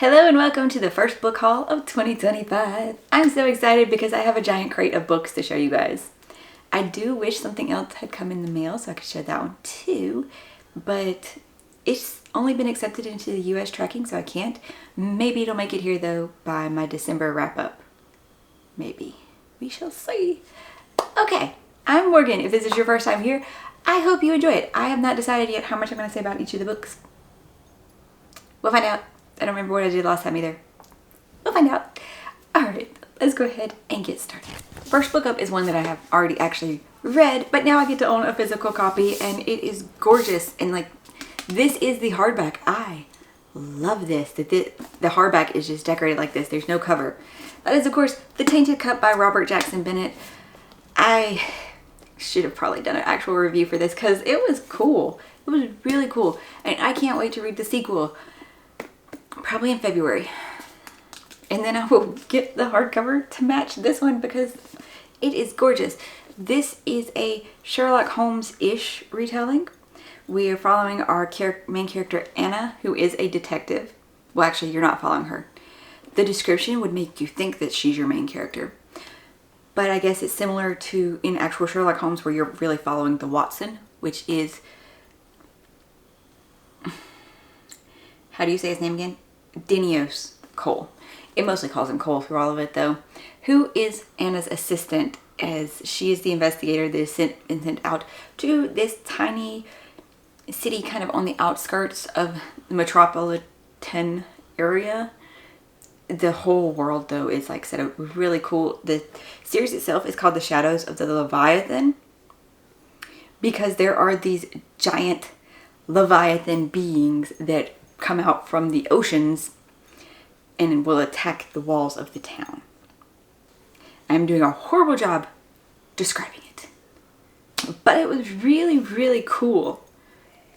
Hello and welcome to the first book haul of 2025. I'm so excited because I have a giant crate of books to show you guys. I do wish something else had come in the mail so I could show that one too, but it's only been accepted into the US tracking so I can't. Maybe it'll make it here though by my December wrap up. Maybe. We shall see. Okay, I'm Morgan. If this is your first time here, I hope you enjoy it. I have not decided yet how much I'm going to say about each of the books. We'll find out. I don't remember what I did last time either. We'll find out. Alright, let's go ahead and get started. First book up is one that I have already actually read, but now I get to own a physical copy and it is gorgeous. And like, this is the hardback. I love this. The hardback is just decorated like this. There's no cover. That is, of course, The Tainted Cup by Robert Jackson Bennett. I should have probably done an actual review for this because it was cool. It was really cool. And I can't wait to read the sequel. Probably in February. And then I will get the hardcover to match this one because it is gorgeous. This is a Sherlock Holmes-ish retelling. We are following our main character Anna, who is a detective. Well, actually, you're not following her. The description would make you think that she's your main character. But I guess it's similar to in actual Sherlock Holmes where you're really following the Watson, which is... How do you say his name again? Denios Cole. It mostly calls him Cole through all of it though. Who is Anna's assistant as she is the investigator that is sent out to this tiny city kind of on the outskirts of the metropolitan area. The whole world though is like set up really cool. The series itself is called The Shadows of the Leviathan because there are these giant Leviathan beings that come out from the oceans and will attack the walls of the town. I'm doing a horrible job describing it. But it was really, really cool.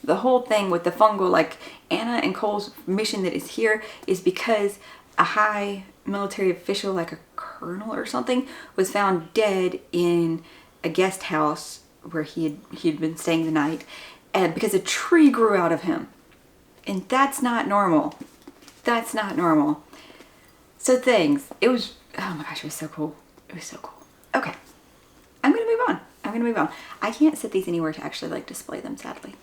The whole thing with the fungal, like Anna and Cole's mission that is here is because a high military official, like a colonel or something, was found dead in a guest house where he'd been staying the night, and because a tree grew out of him. And that's not normal. That's not normal. So it was, oh my gosh, it was so cool. It was so cool. Okay. I'm going to move on. I can't set these anywhere to actually like display them, sadly.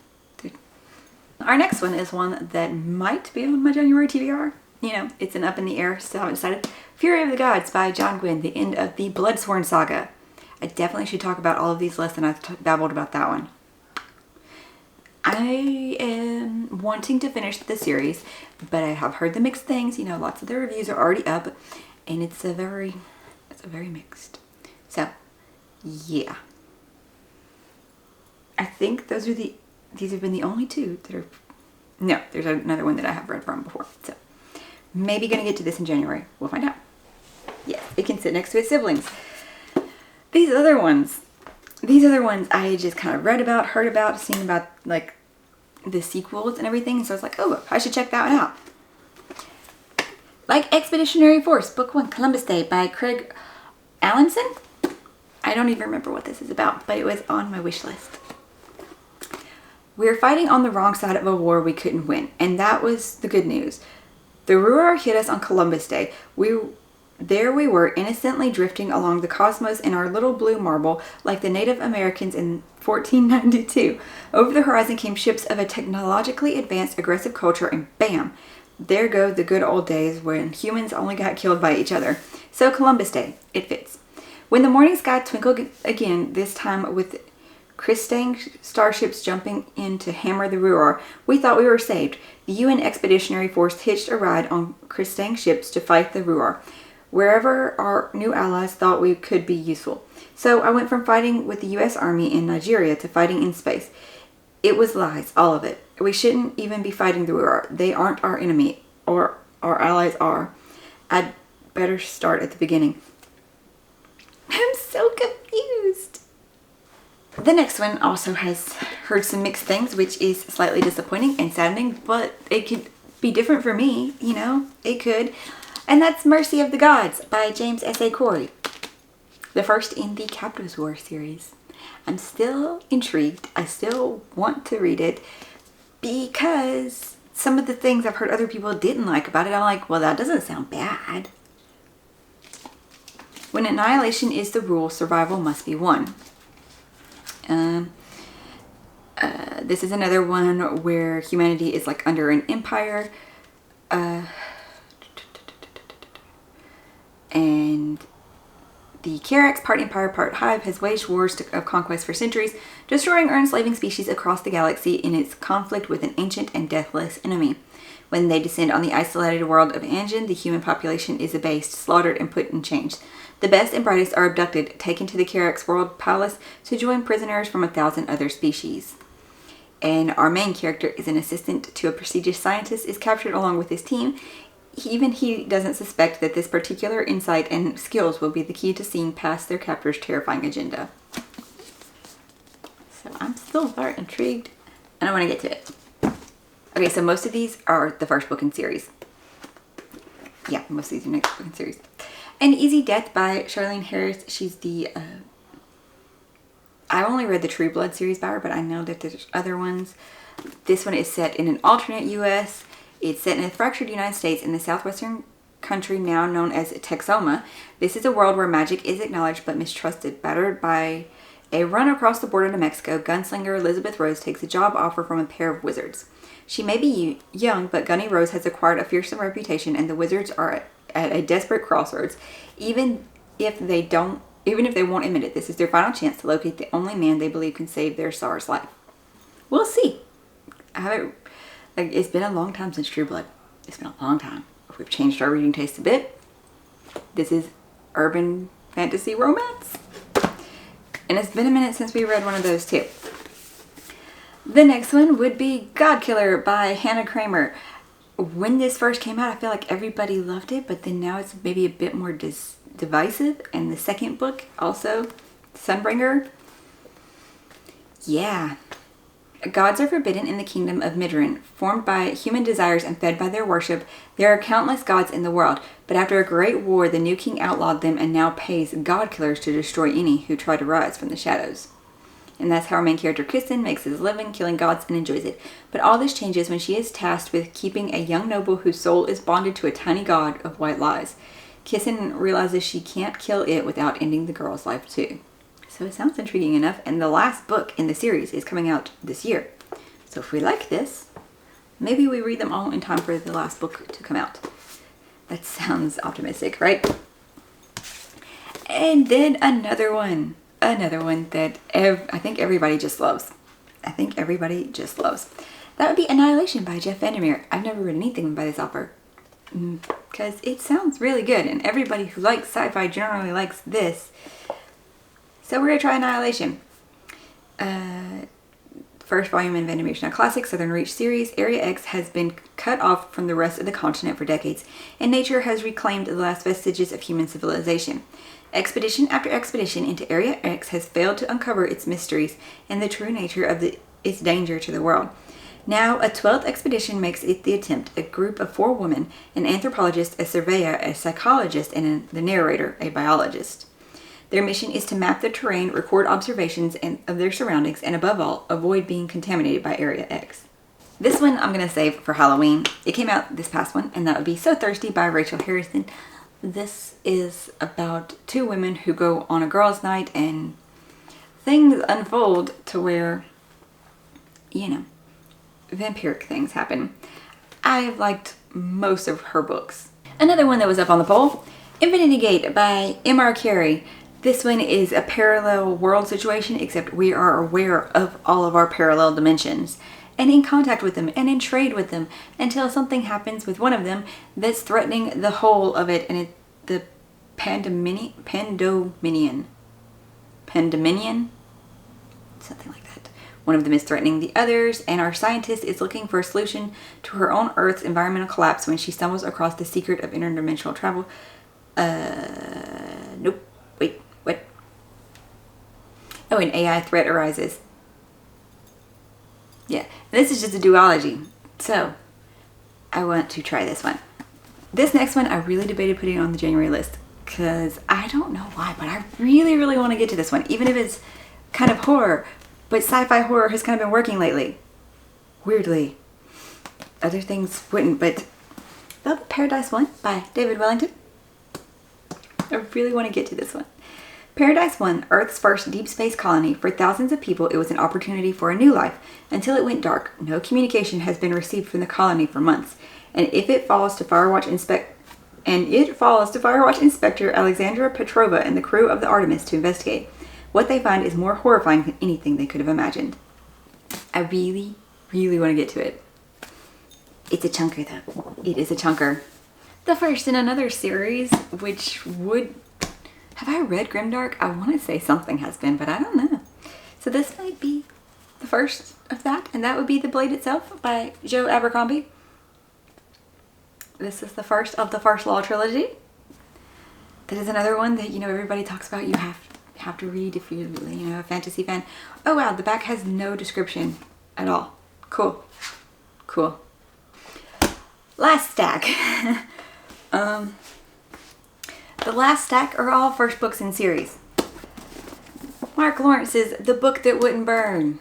Our next one is one that might be on my January TBR. You know, it's an up in the air, still haven't decided. Fury of the Gods by John Gwynne, the end of the Bloodsworn saga. I definitely should talk about all of these less than I've babbled about that one. I am wanting to finish the series, but I have heard the mixed things. You know, lots of the reviews are already up, and it's a very mixed. So, yeah. I think these have been the only two that are, no, there's another one that I have read from before. So, maybe gonna get to this in January. We'll find out. Yes, it can sit next to its siblings. These other ones I just kind of read about, heard about, seen about like the sequels and everything. So I was like, oh, I should check that one out. Like Expeditionary Force, Book 1, Columbus Day by Craig Allenson. I don't even remember what this is about, but it was on my wish list. We're fighting on the wrong side of a war we couldn't win. And that was the good news. The Ruhr hit us on Columbus Day. There we were, innocently drifting along the cosmos in our little blue marble like the Native Americans in 1492. Over the horizon came ships of a technologically advanced aggressive culture and bam! There go the good old days when humans only got killed by each other. So Columbus Day, it fits. When the morning sky twinkled again, this time with Christang starships jumping in to hammer the Ruhr, we thought we were saved. The UN Expeditionary Force hitched a ride on Christang ships to fight the Ruhr, wherever our new allies thought we could be useful. So I went from fighting with the U.S. Army in Nigeria to fighting in space. It was lies, all of it. We shouldn't even be fighting the Ruhr. They aren't our enemy, or our allies are. I'd better start at the beginning. I'm so confused. The next one also has heard some mixed things, which is slightly disappointing and saddening, but it could be different for me, you know, it could. And that's Mercy of the Gods by James S.A. Corey. The first in the Captives War series. I'm still intrigued. I still want to read it because some of the things I've heard other people didn't like about it, I'm like, well, that doesn't sound bad. When annihilation is the rule, survival must be won. This is another one where humanity is like under an empire. And the Karax, part empire, part hive, has waged wars of conquest for centuries, destroying or enslaving species across the galaxy in its conflict with an ancient and deathless enemy. When they descend on the isolated world of Anjin, the human population is abased, slaughtered, and put in chains. The best and brightest are abducted, taken to the Karax world palace to join prisoners from 1,000 other species. And our main character is an assistant to a prestigious scientist, is captured along with his team. Even he doesn't suspect that this particular insight and skills will be the key to seeing past their captor's terrifying agenda. So I'm still very intrigued, and I want to get to it. Okay, so most of these are the first book in series. Yeah, most of these are next book in series. An Easy Death by Charlene Harris. She's the... I only read the True Blood series by her, but I know that there's other ones. This one is set in an alternate U.S. It's set in a fractured United States in the southwestern country now known as Texoma. This is a world where magic is acknowledged but mistrusted. Battered by a run across the border to Mexico, gunslinger Elizabeth Rose takes a job offer from a pair of wizards. She may be young, but Gunny Rose has acquired a fearsome reputation, and the wizards are at a desperate crossroads. Even if they won't admit it, this is their final chance to locate the only man they believe can save their Tsar's life. We'll see. It's been a long time since True Blood. It's been a long time. We've changed our reading taste a bit. This is urban fantasy romance. And it's been a minute since we read one of those too. The next one would be Godkiller by Hannah Kramer. When this first came out, I feel like everybody loved it, but then now it's maybe a bit more divisive. And the second book, also, Sunbringer. Yeah. Gods are forbidden in the kingdom of Midran. Formed by human desires and fed by their worship, there are countless gods in the world. But after a great war, the new king outlawed them and now pays god-killers to destroy any who try to rise from the shadows. And that's how our main character Kristen makes his living killing gods and enjoys it. But all this changes when she is tasked with keeping a young noble whose soul is bonded to a tiny god of white lies. Kristen realizes she can't kill it without ending the girl's life too. So it sounds intriguing enough, and the last book in the series is coming out this year. So if we like this, maybe we read them all in time for the last book to come out. That sounds optimistic, right? And then another one that I think everybody just loves. That would be Annihilation by Jeff Vandermeer. I've never read anything by this author because it sounds really good, and everybody who likes sci-fi generally likes this. So we're going to try Annihilation. First volume in Vandermeer's now classic Southern Reach series, Area X has been cut off from the rest of the continent for decades, and nature has reclaimed the last vestiges of human civilization. Expedition after expedition into Area X has failed to uncover its mysteries and the true nature of its danger to the world. Now, a 12th expedition makes it the attempt. A group of 4 women, an anthropologist, a surveyor, a psychologist, and the narrator, a biologist. Their mission is to map the terrain, record observations of their surroundings, and above all, avoid being contaminated by Area X. This one I'm going to save for Halloween. It came out this past one, and that would be So Thirsty by Rachel Harrison. This is about 2 women who go on a girls' night, and things unfold to where, vampiric things happen. I've liked most of her books. Another one that was up on the poll, Infinity Gate by M.R. Carey. This one is a parallel world situation, except we are aware of all of our parallel dimensions and in contact with them and in trade with them until something happens with one of them that's threatening the whole of it, and the Pandominion, something like that. One of them is threatening the others, and our scientist is looking for a solution to her own Earth's environmental collapse when she stumbles across the secret of interdimensional travel. Nope. Wait, what? Oh, an AI threat arises. Yeah, and this is just a duology, so I want to try this one. This next one I really debated putting on the January list because I don't know why, but I really, really want to get to this one, even if it's kind of horror, but sci-fi horror has kind of been working lately. Weirdly. other things wouldn't, but the Paradise One by David Wellington. I really want to get to this one. Paradise One, Earth's first deep space colony. For thousands of people, it was an opportunity for a new life. Until it went dark, no communication has been received from the colony for months. And it falls to Firewatch Inspector Alexandra Petrova and the crew of the Artemis to investigate. What they find is more horrifying than anything they could have imagined. I really, really want to get to it. It's a chunker though. It is a chunker. The first in another series, which would... Have I read Grimdark? I want to say something has been, but I don't know. So this might be the first of that, and that would be The Blade Itself by Joe Abercrombie. This is the first of the First Law trilogy. That is another one that, everybody talks about. You have to read if you're, a fantasy fan. Oh wow, the back has no description at all. Cool. Cool. Last stack. The last stack are all first books in series. Mark Lawrence's The Book That Wouldn't Burn.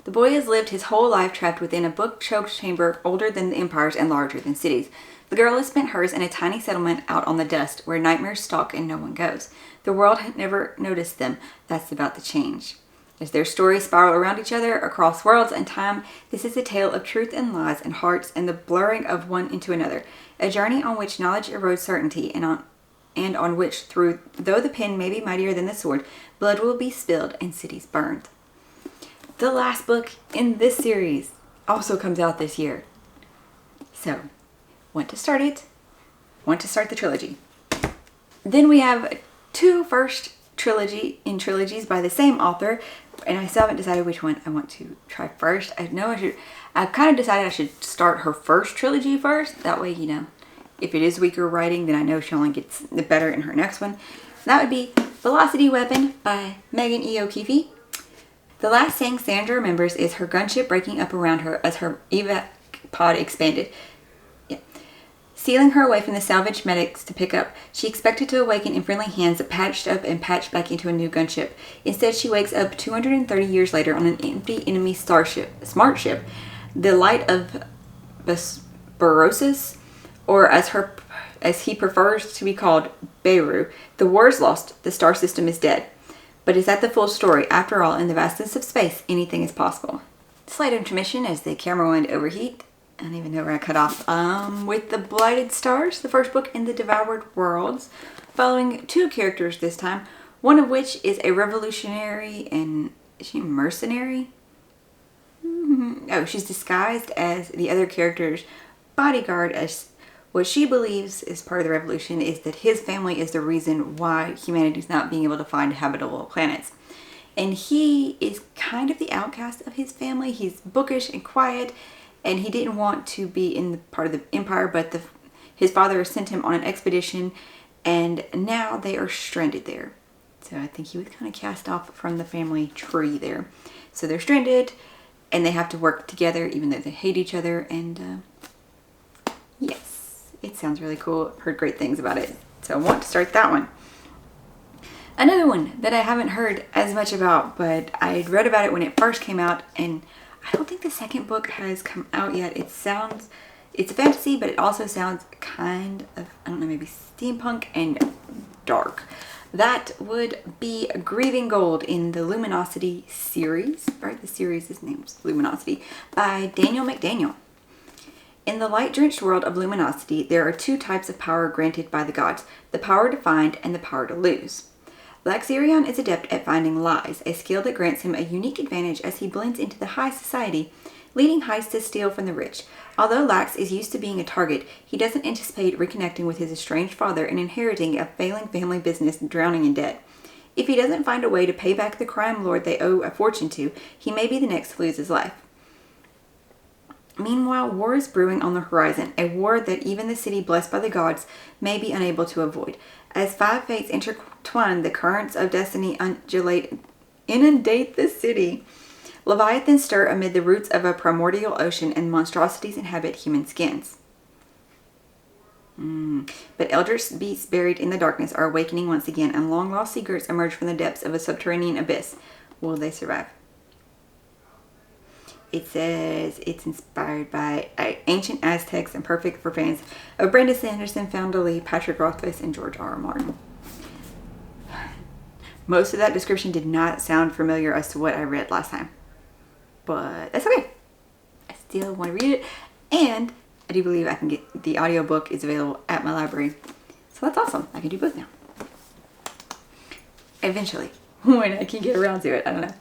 The boy has lived his whole life trapped within a book-choked chamber older than the empires and larger than cities. The girl has spent hers in a tiny settlement out on the dust where nightmares stalk and no one goes. The world had never noticed them. That's about to change. As their stories spiral around each other across worlds and time, this is a tale of truth and lies and hearts and the blurring of one into another. A journey on which knowledge erodes certainty and on which, though the pen may be mightier than the sword, blood will be spilled and cities burned. The last book in this series also comes out this year. So, want to start it, want to start the trilogy. Then we have two first trilogies by the same author, and I still haven't decided which one I want to try first. I've kind of decided I should start her first trilogy first. That way, if it is weaker writing, then I know she only gets the better in her next one. That would be Velocity Weapon by Megan E. O'Keefe. The last thing Sandra remembers is her gunship breaking up around her as her evac pod expanded. Sealing her away from the salvage medics to pick up, she expected to awaken in friendly hands that patched up and patched back into a new gunship. Instead, she wakes up 230 years later on an empty enemy smart ship, the Light of Berosus, or as he prefers to be called, Beirut. The war is lost. The star system is dead. But is that the full story? After all, in the vastness of space, anything is possible. Slight intermission as the camera went overheat. I don't even know where I cut off. With The Blighted Stars, the first book in the Devoured Worlds, following two characters this time, one of which is a revolutionary and... Is she mercenary? Oh, she's disguised as the other character's bodyguard, as what she believes is part of the revolution is that his family is the reason why humanity's not being able to find habitable planets. And he is kind of the outcast of his family. He's bookish and quiet, and he didn't want to be in the part of the empire, but his father sent him on an expedition, and now they are stranded there. So I think he was kind of cast off from the family tree there. So they're stranded, and they have to work together even though they hate each other, and yes, it sounds really cool. I've heard great things about it, so I want to start that one. Another one that I haven't heard as much about, but I read about it when it first came out, and I don't think the second book has come out yet. It's a fantasy, but it also sounds kind of, I don't know, maybe steampunk and dark. That would be Grieving Gold in the Luminosity series, right? The series is named Luminosity, by Daniel McDaniel. In the light-drenched world of Luminosity, there are two types of power granted by the gods, the power to find and the power to lose. Laxirion is adept at finding lies, a skill that grants him a unique advantage as he blends into the high society, leading heists to steal from the rich. Although Lax is used to being a target, he doesn't anticipate reconnecting with his estranged father and inheriting a failing family business drowning in debt. If he doesn't find a way to pay back the crime lord they owe a fortune to, he may be the next to lose his life. Meanwhile, war is brewing on the horizon, a war that even the city blessed by the gods may be unable to avoid. As five fates intertwine, the currents of destiny inundate the city. Leviathans stir amid the roots of a primordial ocean, and monstrosities inhabit human skins. But eldritch beasts buried in the darkness are awakening once again, and long-lost secrets emerge from the depths of a subterranean abyss. Will they survive? It says it's inspired by ancient Aztecs and perfect for fans of Brandon Sanderson, Founder Lee, Patrick Rothfuss, and George R. R. Martin. Most of that description did not sound familiar as to what I read last time. But that's okay. I still want to read it. And I do believe I can get the audiobook is available at my library. So that's awesome. I can do both now. Eventually. When I can get around to it. I don't know.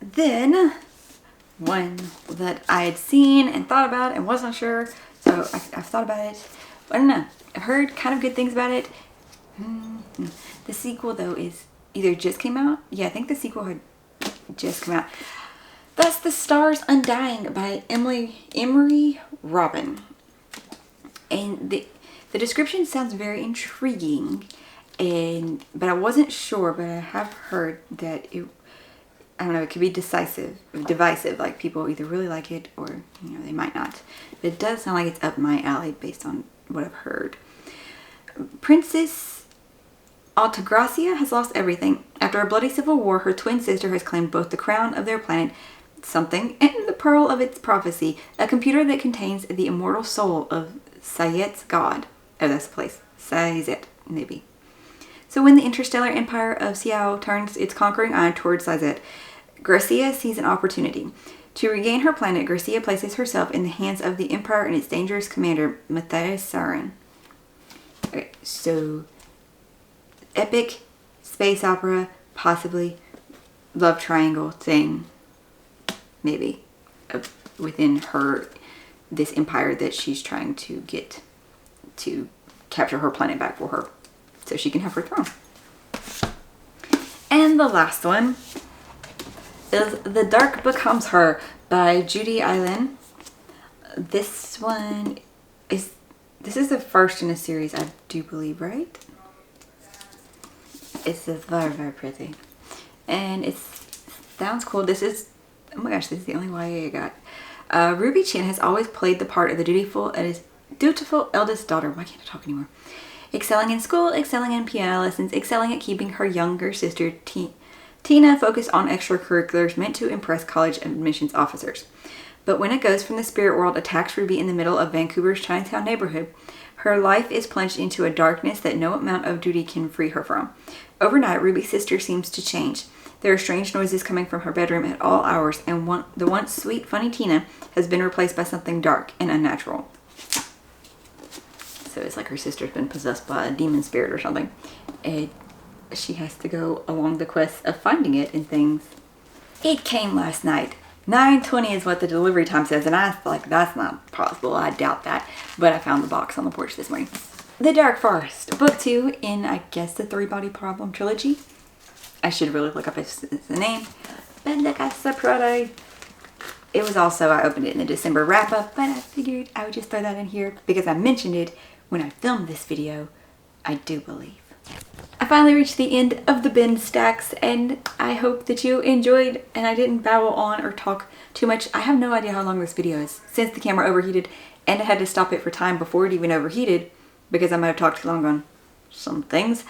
Then, one that I had seen and thought about and wasn't sure. So I've thought about it. I don't know. I've heard kind of good things about it. The sequel, though, is either just came out. Yeah, I think the sequel had just come out. That's The Stars Undying by Emery Robin. And the description sounds very intriguing. But I wasn't sure, but I have heard that I don't know, it could be divisive. Like people either really like it or, they might not. But it does sound like it's up my alley based on what I've heard. Princess Altagracia has lost everything. After a bloody civil war, her twin sister has claimed both the crown of their planet, something, and the pearl of its prophecy, a computer that contains the immortal soul of Sayet's god. Oh, that's the place. Sayet, maybe. So when the interstellar empire of Xiao turns its conquering eye towards Sayet, Gracia sees an opportunity. To regain her planet, Gracia places herself in the hands of the empire and its dangerous commander, Matthias Sarin. Okay, so epic space opera, possibly love triangle thing, maybe, within this empire that she's trying to get to capture her planet back for her so she can have her throne. And the last one is The Dark Becomes Her by Judy Eilen. This is the first in a series, I do believe, right? It's very, very pretty. And it sounds cool. Oh my gosh, this is the only YA I got. Ruby Chin has always played the part of the dutiful eldest daughter. Why can't I talk anymore? Excelling in school, excelling in piano lessons, excelling at keeping her younger sister Tina focused on extracurriculars meant to impress college admissions officers. But when a ghost from the spirit world attacks Ruby in the middle of Vancouver's Chinatown neighborhood, her life is plunged into a darkness that no amount of duty can free her from. Overnight, Ruby's sister seems to change. There are strange noises coming from her bedroom at all hours, and the once sweet, funny Tina has been replaced by something dark and unnatural. So it's like her sister's been possessed by a demon spirit or something. And she has to go along the quest of finding it and things. It came last night. 9:20 is what the delivery time says, and I was like, that's not possible. I doubt that. But I found the box on the porch this morning. The Dark Forest, book 2 in, I guess, the 3-Body Problem trilogy. I should really look up if it's the name. But look, I surprised. It was also, I opened it in the December wrap-up, but I figured I would just throw that in here because I mentioned it when I filmed this video, I do believe. I finally reached the end of the bin stacks, and I hope that you enjoyed and I didn't babble on or talk too much. I have no idea how long this video is since the camera overheated, and I had to stop it for time before it even overheated because I might have talked too long on some things.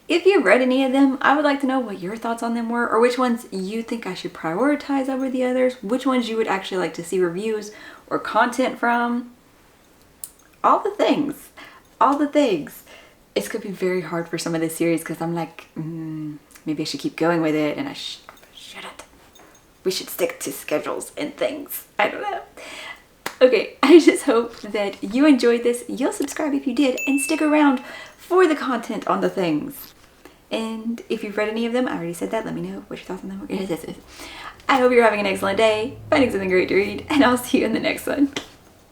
If you've read any of them, I would like to know what your thoughts on them were, or which ones you think I should prioritize over the others, which ones you would actually like to see reviews or content from. All the things. It's going to be very hard for some of this series because I'm like, maybe I should keep going with it, and I shouldn't. We should stick to schedules and things. I don't know. Okay, I just hope that you enjoyed this. You'll subscribe if you did, and stick around for the content on the things. And if you've read any of them, I already said that. Let me know what your thoughts on them were. I hope you're having an excellent day, finding something great to read, and I'll see you in the next one.